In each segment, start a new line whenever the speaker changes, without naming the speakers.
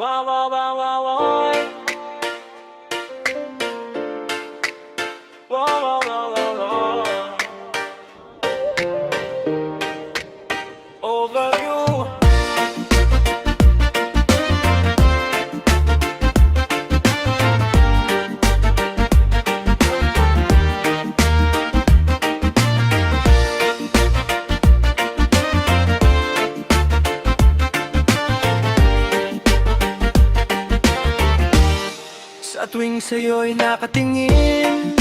Wow, wow, wow, wow, wow. Wow, wow, wow, wow, wow. Over you. Sa tuwing sa'yo'y nakatingin,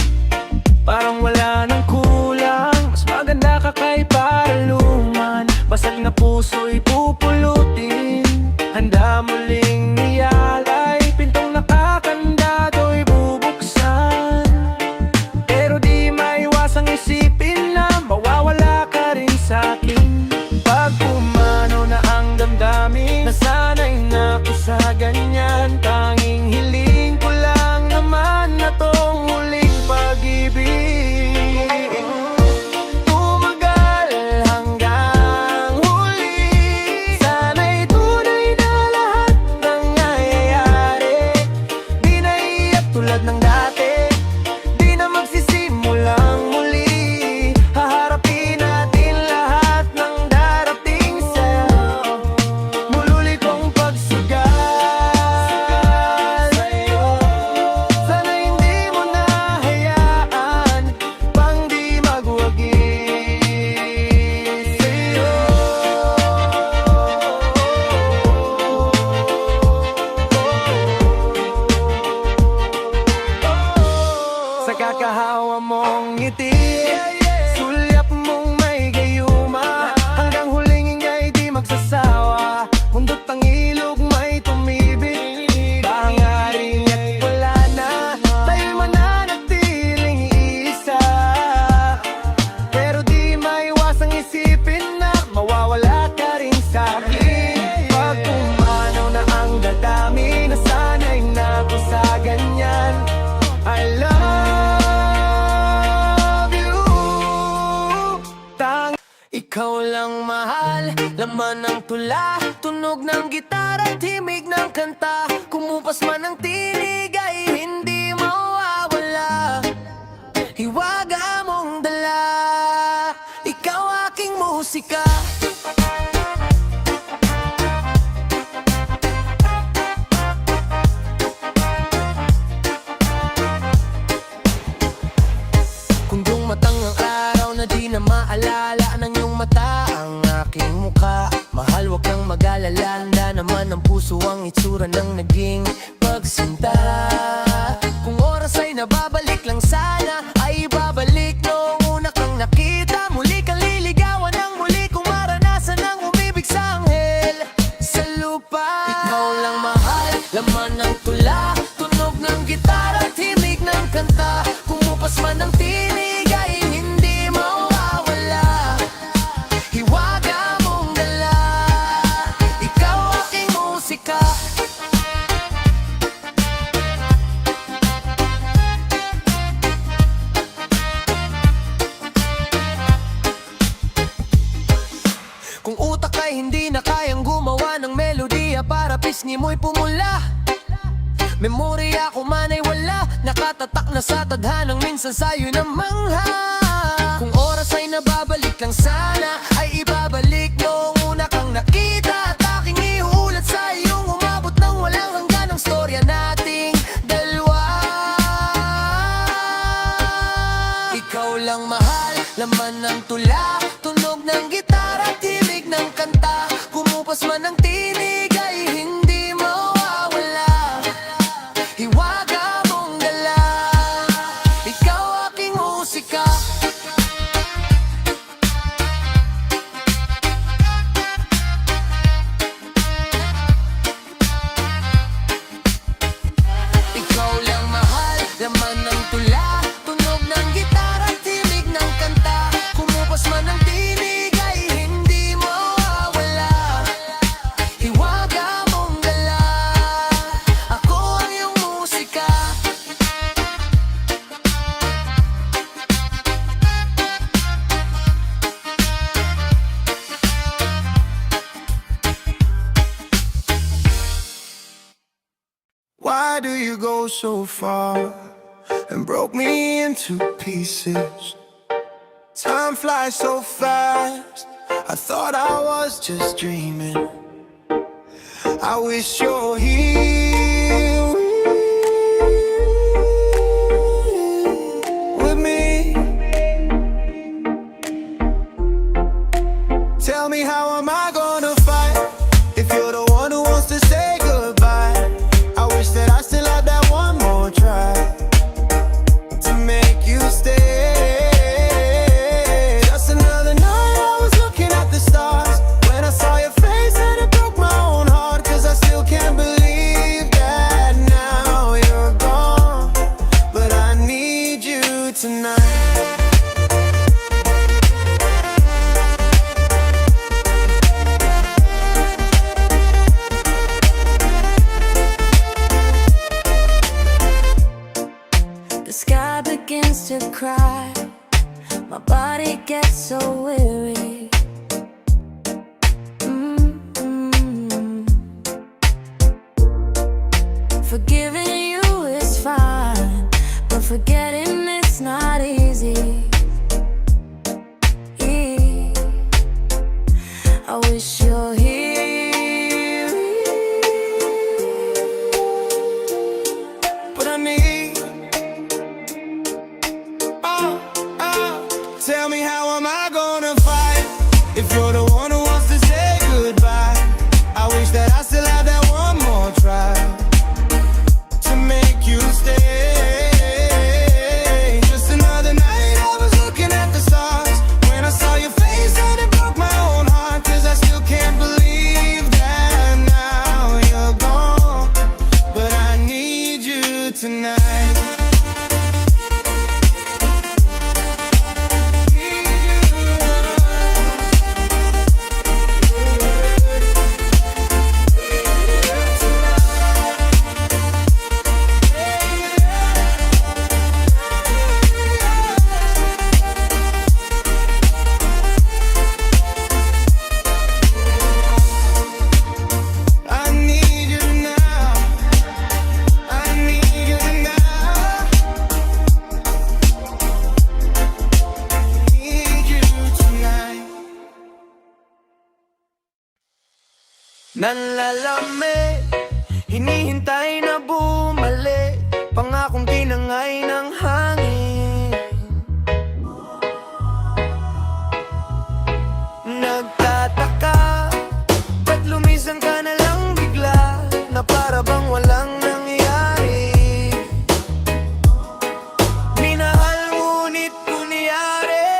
parang wala nang kulang. Mas maganda ka kay paraluman. Basag na puso'y pupulutin. Handa muling niyalay, pintong nakakandado'y bubuksan. Pero di maiwasang isipin na mawawala ka rin sa'kin. Pag pumanaw na ang damdamin, nasanay na ko sa ganyan. Tanging hiling ko lang naman na tong huling pag-ibig. Tumagal hanggang huli, sana'y tunay na lahat ng nangyayari. Di na iyak tulad ng dati, di na magsisimulang muli. Haharapin natin lahat ng darating sa'yo. Mululi kong pagsugal sa'yo. Sana hindi mo na hayaan pang di magwagi sa'yo. Sa kakahawa mong ngiti, sulyap mong may gayuma, hanggang huling ingay di magsasawa. Mundot ang ilog may tumibig, bahangaring at wala na, tayo'y mananatiling isa. Pero di maiwasang isipin na mawawala ka rin sa'kin. Pag pumanaw na ang dadami, nasanay na ko sa ganyan. I love you. Ikaw lang mahal, laman ng tula, tunog ng gitara, himig ng kanta. Kumupas man ang tinig ay hindi mawawala. Hiwaga mong dala, ikaw aking musika. Kung dumatang ang araw na di na maalala ng iyong mata ang aking mukha, mahal wag kang mag-alala, handa naman ang puso ang itsura ng naging pagsinta. Kung oras ay nababalik lang sana, ay ibabalik noong una kang nakita. Muli kang liligawan ng muli kung maranasan ang umibig sa anghel sa lupa. Ikaw lang mahal, laman ng tula, tunog ng gitara, himig ng kanta. Kumupas man ang tinig ay hindi mawawala. Hiwaga mong dala, ikaw aking musika. Kung utak ay hindi na kayang gumawa ng melodiya para pisngi mo'y pumula, memorya ko man ay wala, nakatatak na sa tadhanang minsan sa'yo na mangha. Kung oras ay nababalik lang sana, ay ibabalik noong una kang nakita. At aking iuulat sa iyong umabot ng walang hanggan ang storya nating dalawa. Ikaw lang mahal, laman ng tula, tunog ng gitara, himig ng kanta. Kumupas man ang tinig ay hindi mawawala. Hiwaga mong dala, ikaw aking musika. Ikaw lang mahal, laman ng tula, tunog ng gitara, himig ng kanta. Kumupas man ang tinig ay hindi mawawala. Hiwaga why do you go so far and broke me into pieces? Time flies so fast, I thought I was just dreaming. I wish you're here with me. Tell me, how am I gonna fight if you're the one who wants to say goodbye? I wish that I still had that one more try to make you stay. Just another night I was looking at the stars when I saw your face and it broke my own heart. Cause I still can't believe that now you're gone, but I need you tonight.
The sky begins to cry, my body gets so weary. Forgiving you is fine, but forgetting it's not easy. I wish you're here,
But I need, tell me, how am I gonna fight if you're the one who wants to say goodbye? I wish that I still had that one more try to make you stay. Just another night I was looking at the stars when I saw your face and it broke my own heart. Cause I still can't believe that now you're gone, but I need you tonight. Nanlalamig, hinihintay na bumalik, pangakong tinangay ng hangin. Nagtataka, ba't lumisan ka na lang bigla, na para bang walang nangyari? Minahal ngunit kunyari,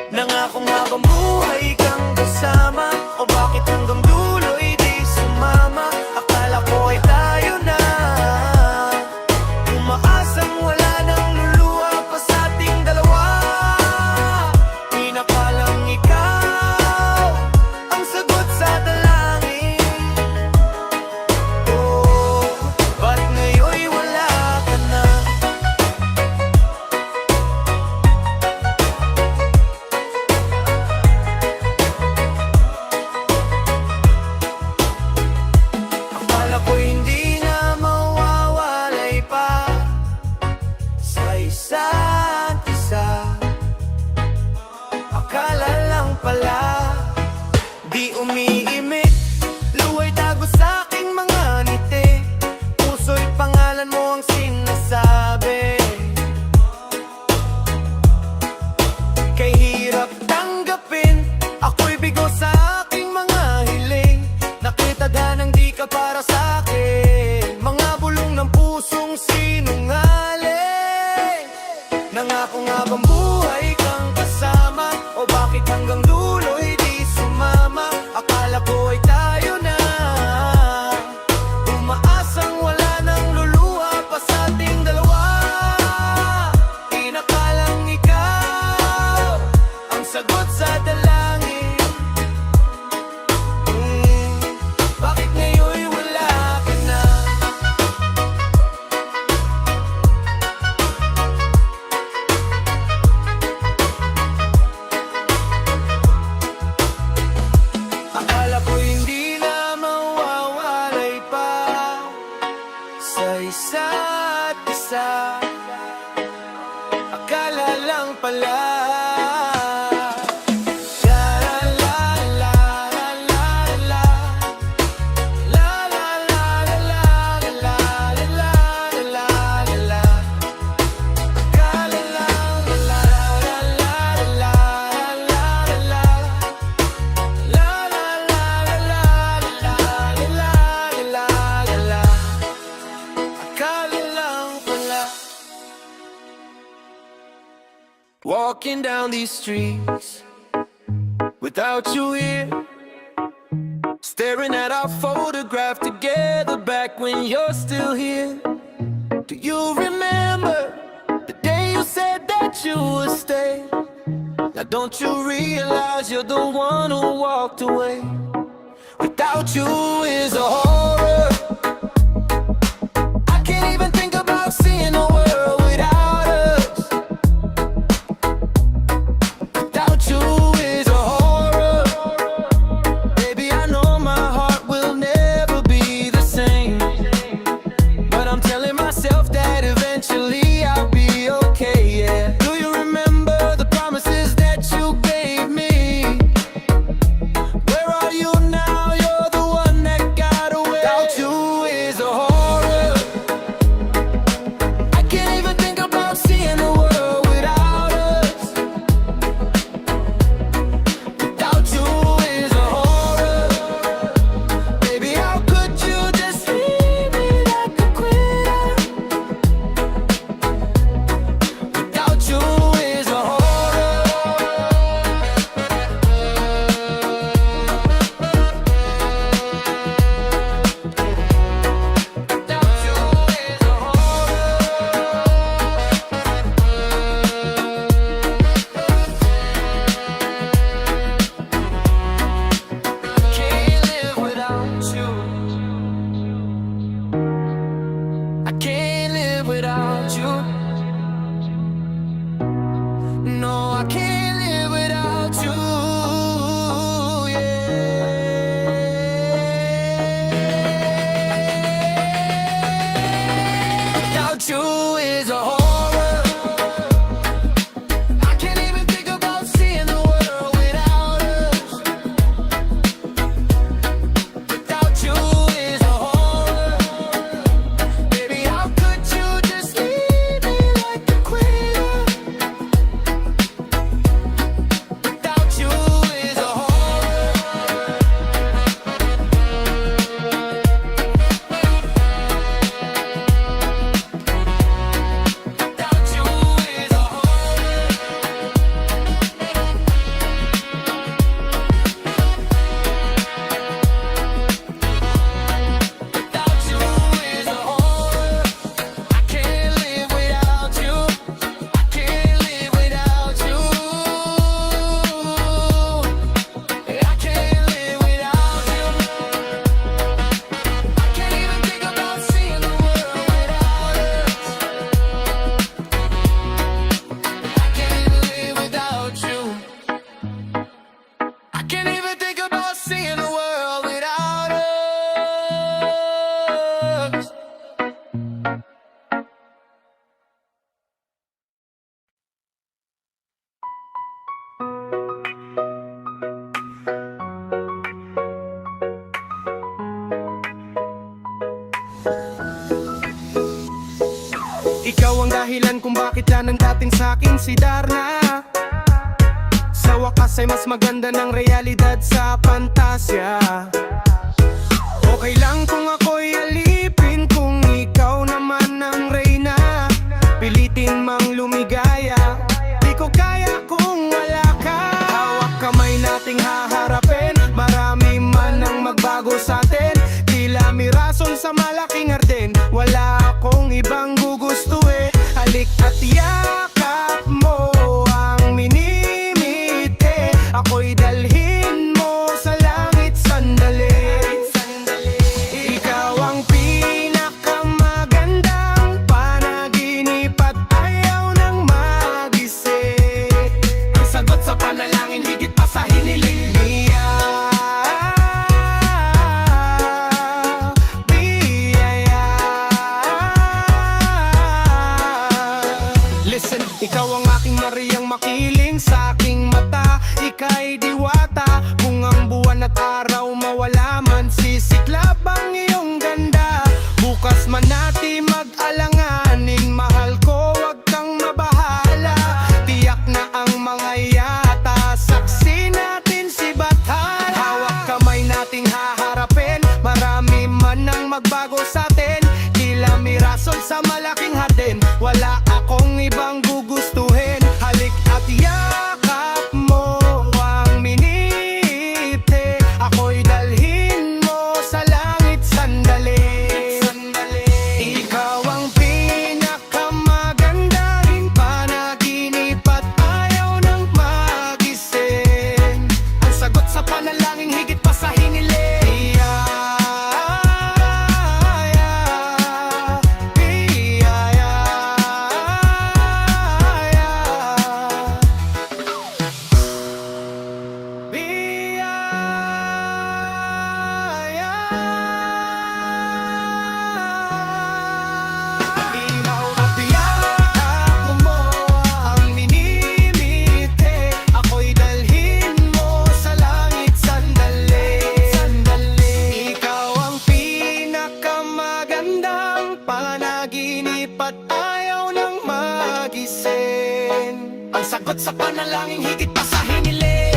nangakong habang buhay kang kasama. O bakit hanggang dulo'y di sumama? Akala ko ay tayo na, umaasang wala isa, akala lang pala. Walking down these streets without you here, staring at our photograph together back when you're still here. Do you remember the day you said that you would stay? Now don't you realize you're the one who walked away? Without you is a horror. I can't even think about seeing the world without us. Without you is a horror. Baby, I know my heart will never be the same, but I'm telling myself that eventually I'll be okay, yeah. Do you remember the promises that you gave me? Where are you now? You're the one that got away. Without you is a horror. I can't even think about seeing the world without us. Without you is a horror. Baby, how could you just leave me like a quitter? Without you is a horror. Without you is a Can't live without you. I can't live without you. No, I can't live without you. Yeah. Without you is a horror. I can't even think about seeing the world without us. Without you is a horror. Baby, how could you just leave me like a quitter? Without you is a horror. Without you is a horror. Without you is a horror. I can't live without you. I can't live without you. I can't live without you. I can't even think about seeing the world without us. I can't live without you. I can't even think about seeing the world without us.
Ikaw ang dahilan kung bakit yan ang dating sa'kin si Darna. Sa wakas ay mas maganda ng realidad sa pantasya. Okay lang kung ako'y alipin kung ikaw naman ang reyna. Pilitin mang lumigaya, di ko kaya kung wala ka. Hawak kamay nating haharapin, marami man ang magbago sa'tin. Tila mirason sa malaking arden, wala akong ibang gugustuhin. Halik at yakap mo ang minimite, ako'y dalhin mo sa langit sandali. Ikaw ang pinakamagandang panaginip at ayaw nang magising. Ang sagot sa panalangin higit pa sa hiniling niya. Magsisiklab ang iyong ganda. Bukas man natin mag-alanganin. Mahal ko, wag kang mabahala. Tiyak na ang mga yata, saksi natin si Bathala. Hawak kamay nating haharapin. Marami man ang magbago sa atin. Tila mirasol sa malaking hardin. Wala akong ibang gugustuhin. Halik at yakap mo ang miniti. Ako'y dalhin mo sa langit sandali. Ikaw ang pinakamagandang panaginip at ayaw nang magising. Ang sagot sa panalangin higit pa sa hiniling. At ayaw nang magising. Ang sagot sa panalangin higit pa sa hiniling.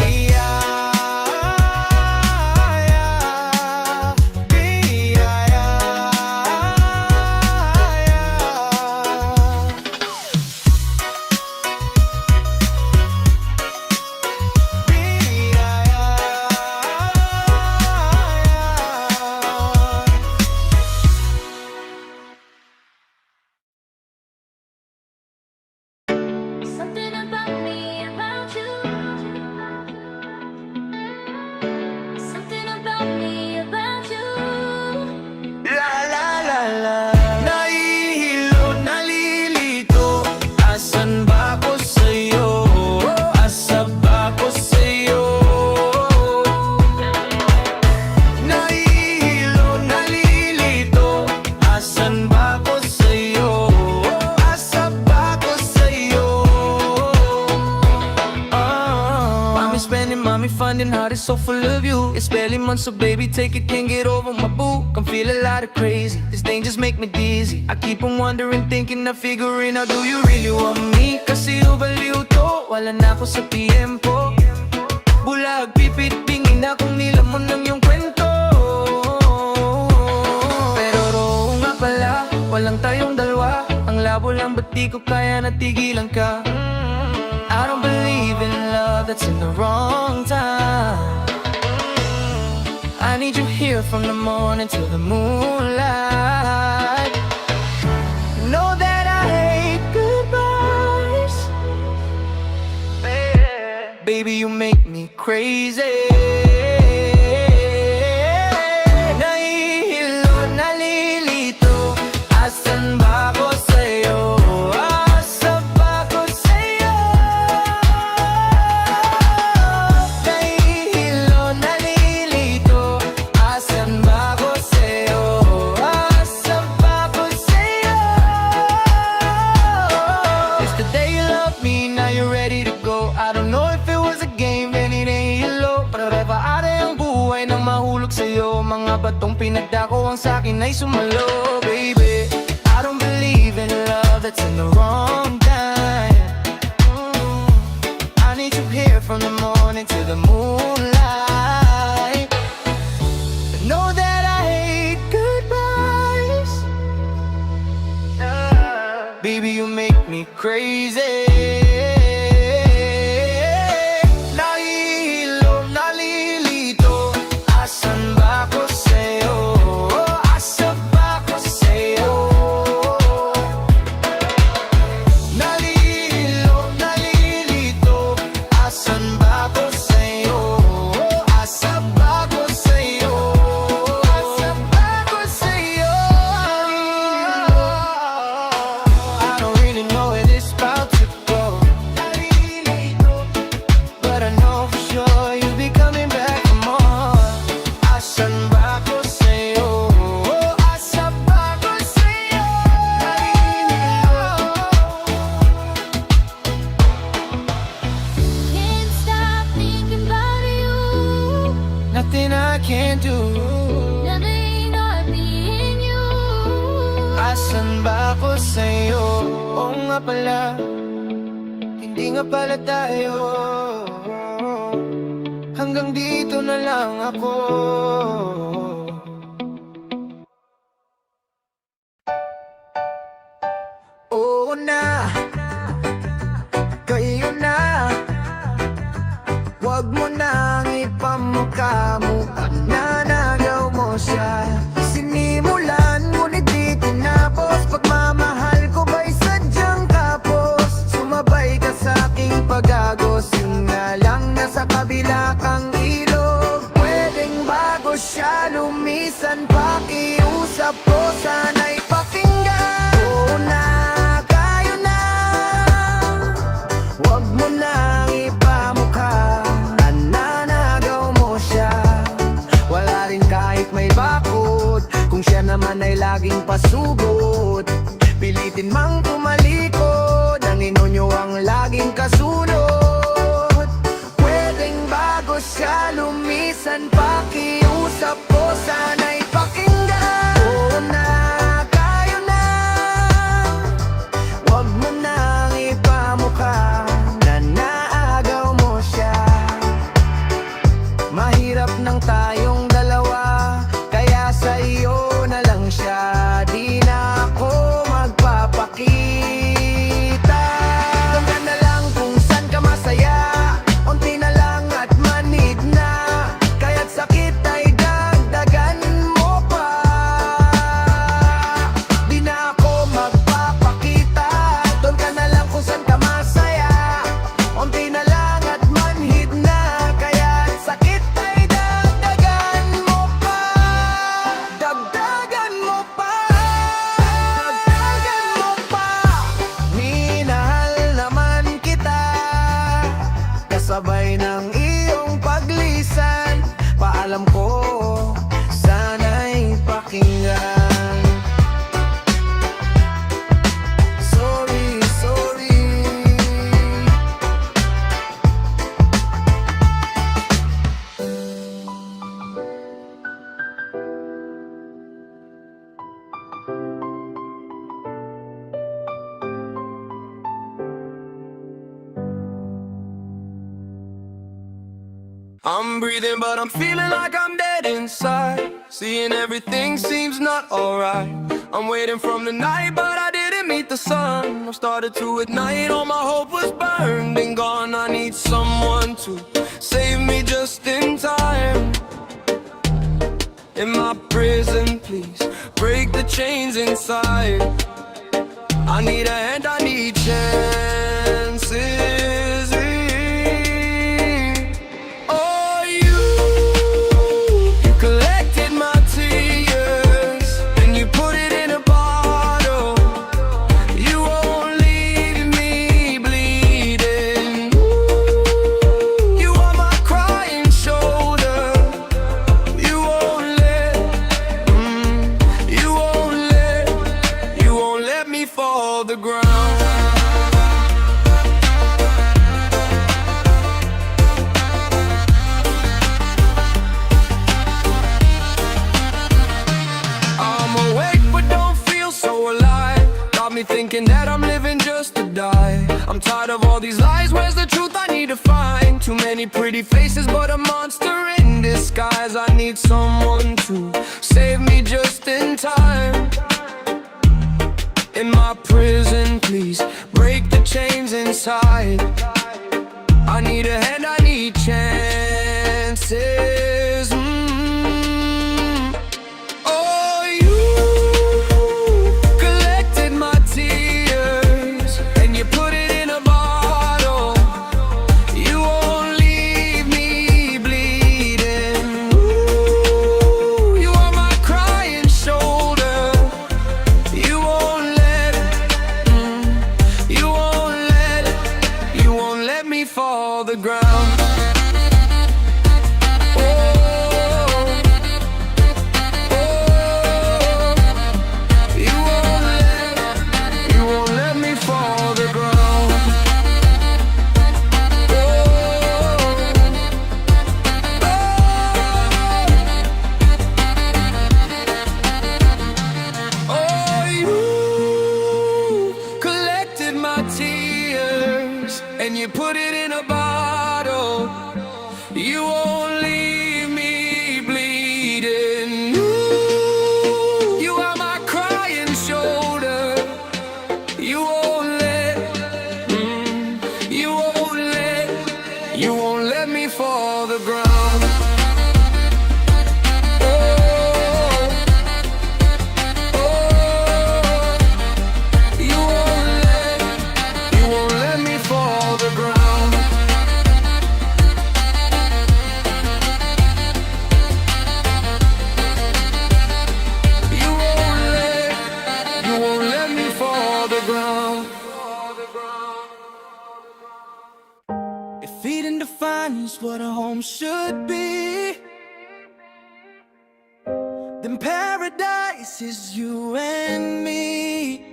Something about me, about you. Something about me, about you.
La la la la. Nahihilo, nalilito. Asan ba ako sa'yo? Asa ba ako sa'yo? Nahihilo, nalilito. Asan ba ako sa'yo? Asa ba ako sa'yo? Mommy spending, mommy finding hard, it's so full of you. It's barely months, so baby, take it, can't get over my boo. Can feel a lot of crazy, this thing just make me dizzy. I keep on wondering, thinking, na figuring out, do you really want me? Kasi ubaliw to, wala na ako sa tiempo. Bulag, pipit, pingin na kung nilamon ng iyong kwento. Pero roong nga pala, walang tayong dalawa. Ang labo lang, ba't di ko kaya natigilan ka? I don't believe in love that's in the wrong time. I need you here from the morning till the moonlight. Know that I hate goodbyes. Baby, you make me crazy. Nahihilo, nalilito. Asan ba ako sa'yo? Asa ba ako sa'yo? Nahihilo, nalilito. Asan ba ako sa'yo? Asa ba ako sa'yo? It's the day you love me, now you're ready to go. I don't know if it was a game, and it ain't yellow. Pero rebaade ang buhay nang mahulog sa'yo. Mga batong pinagdako ang sa'kin ay sumalo, baby. I don't believe in love that's in the wrong time. I need you here from the morning to the moonlight. Know that I hate goodbyes. Baby, you make me crazy. Nahihilo, nalilito. Asan ba ako sa'yo? Asa ba ako sa'yo? Nalihilo, nalilito. Asan ba ako sa'yo? Asa ba ako sa'yo? Asa ba ako sa'yo? I don't really know where this about to go.
nga pala, hindi nga pala tayo. Hanggang dito na lang ako. Oo na, kayo na. Huwag mo nang ipamukha-mukha na nagaw mo siya. Sinimulan, ngunit di tinapos. Pagmamahal ko ba'y sadyang tapos? Sumabay ka sa aking pagagos. Yun nga lang, nasa kabila kang ilog. Pwedeng bago siya lumisan, pakiusap ko sana'y pakinggan. Oo na, kayo na. Huwag mo nang ipamukha na nanagaw mo siya. Wala rin kahit may bakod, kung siya naman ay laging pasugod. Pilitin mang tumalikod, ang inonyo ang laging kasunod. Pwedeng bago siya lumisan, pakiusap ko sana'y pakinggan. Oo na, kayo na. Huwag mo nang ipamukha na naagaw mo siya. Mahirap nang tayong dalawa, kaya sa iyo na lang siya. Di na ako magpapakita. Alam ka na lang kung saan ka masaya. Unti na lang at manhid na, kaya't sakit ay dagdagan mo pa. Di na ako magpapakita. Doon ka na lang kung saan ka masaya. Unti na lang at manhid na, kaya't sakit ay dagdagan mo pa. Dagdagan mo pa. Dagdagan mo pa. Minahal naman kita, kasabay ng iyong paglisan. Paalam ko, sana'y pakinggan. Sorry, sorry. I'm breathing but I'm feeling like I'm dead inside. Seeing everything seems not alright. I'm waiting from the night but I didn't meet the sun. I started to ignite, all my hope was burned and gone. I need someone to save me just in time. In my prison, please break the chains inside. I need a hand, I need chances. Oh, you collected my tears, and you put it in a bottle. You won't leave me bleeding. You are my crying shoulder. You won't let, you won't let me fall the ground. I'm awake but don't feel so alive. Got me thinking that I'm living just to die. I'm tired of all these lies, where's the truth I need to find? Too many pretty faces but a monster in disguise. I need someone to save me just in time. In my prison, please break the chains inside. I need a hand, I need chances. Oh, you collected my tears, and you put it in a bottle. You won't leave me bleeding. Ooh, you are my
defines what a home should be, then paradise is you and me.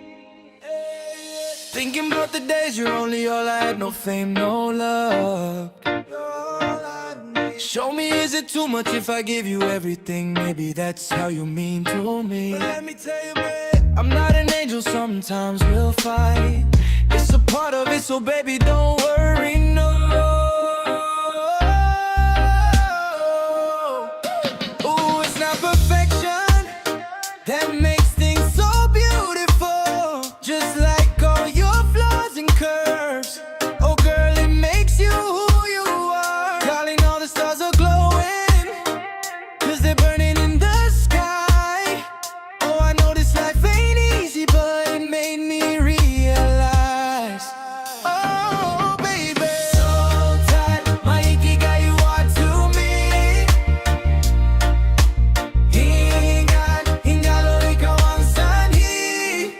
Thinking about the days you're only all I had, no fame, no love. Show me, is it too much if I give you everything? Maybe that's how you mean to me. But let me tell you, babe, I'm not an angel, sometimes we'll fight. It's a part of it, so baby, don't worry, no. Ooh, it's not perfection that makes things so beautiful. Just like all your flaws and curves, oh girl, it makes you who you are. Darling, all the stars are glowing, 'cause they're burning in the sky. Oh, I know this life ain't easy, but it made me realize. Oh, baby, so tight, my ikigai you are to me. Hingalo ikaw ang sanhi.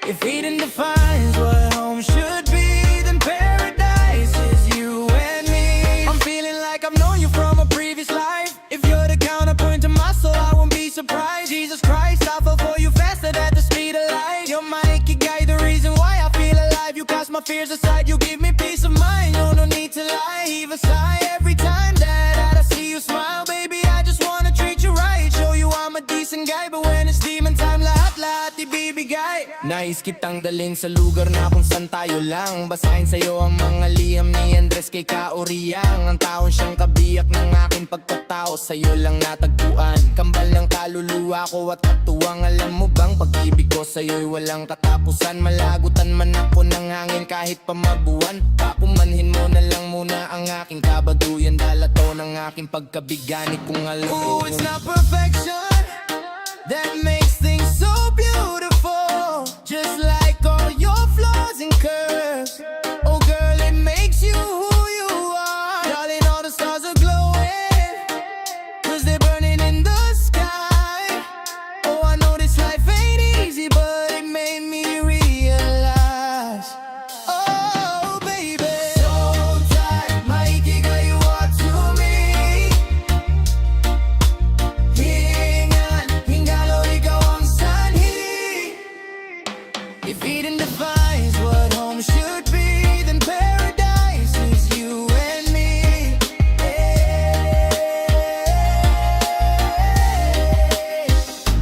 If Eden defines what home should be, then paradise is you and me. I'm feeling like I've known you from a previous life. If you're the counterpoint to my soul, I won't be surprised. Jesus Christ, I fall for you faster than the speed of light. You're my ikigai, the reason why I feel alive. You cast my fears aside, you give me peace of mind. No need to lie, heave a sigh every time that I see you smile. Baby, I just wanna treat you right, show you I'm a decent guy. But when it's demon time, lahat ibibigay. Nais kitang dalhin sa lugar na kung saan tayo lang. Basahin sa'yo ang mga liham ni Andres kay Kaoriang. Ang taon siyang kabiyak ng aking pagkatao, sa'yo lang natagpuan. Kambal ng kaluluwa ko at katuwang. Alam mo bang pag-ibig ko sa'yo'y walang katapusan. Malagutan man ako ng hangin kahit pa mabuwan. Papumanhin mo na lang muna ang aking kabaduyan. Dalato ng aking pagkabigani kung alam mo. Ooh, it's not perfection that makes things so beautiful. Just like all your flaws and curves, oh girl, it makes you who you are. Darling, all the stars are glowing, 'cause they're burning in the sky. Oh, I know this life ain't easy, but it made me realize. Oh, baby, so tight, my ikigai you are to me. Hingalo ikaw ang sanhi. If Eden defines what home should be, then paradise is you and me.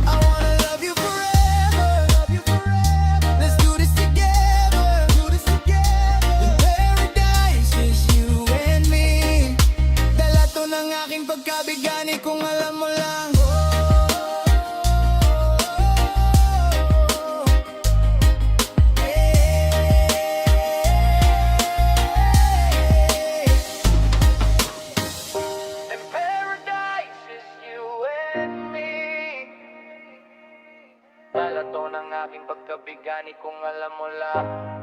I wanna love you forever, let's do this together, Then paradise is you and me. Dala to ng aking pagkabigani kung alam mo lang. And paradise is you and me. Dala to ng aking pagkabigani kung alam mo lang.